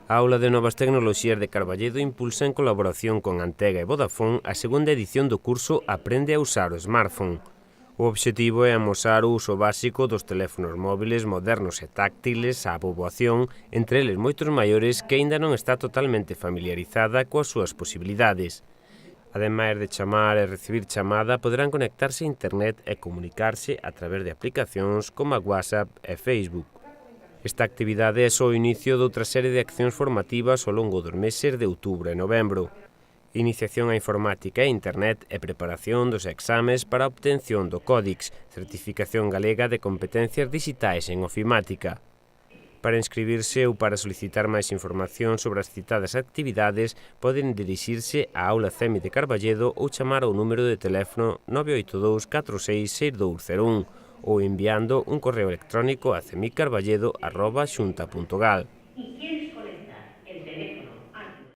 A Aula de Novas Tecnoloxías de Carballedo impulsa en colaboración con Antega e Vodafone a segunda edición do curso Aprende a usar o smartphone. O obxectivo é amosar o uso básico dos teléfonos móviles modernos e táctiles á poboación, entre eles moitos maiores que aínda non está totalmente familiarizada coas súas posibilidades. Ademais de chamar e recibir chamada, poderán conectarse a internet e comunicarse a través de aplicacións como a WhatsApp e Facebook. Esta actividade é só o inicio doutra serie de accións formativas ao longo dos meses de outubro e novembro. Iniciación á informática e internet e preparación dos exames para a obtención do Códix, certificación galega de competencias digitais en ofimática. Para inscribirse ou para solicitar máis información sobre as citadas actividades, poden dirixirse á Aula CEMI de Carballedo ou chamar ao número de teléfono 982 46 6201 ou enviando un correo electrónico a cemicarballedo@xunta.gal.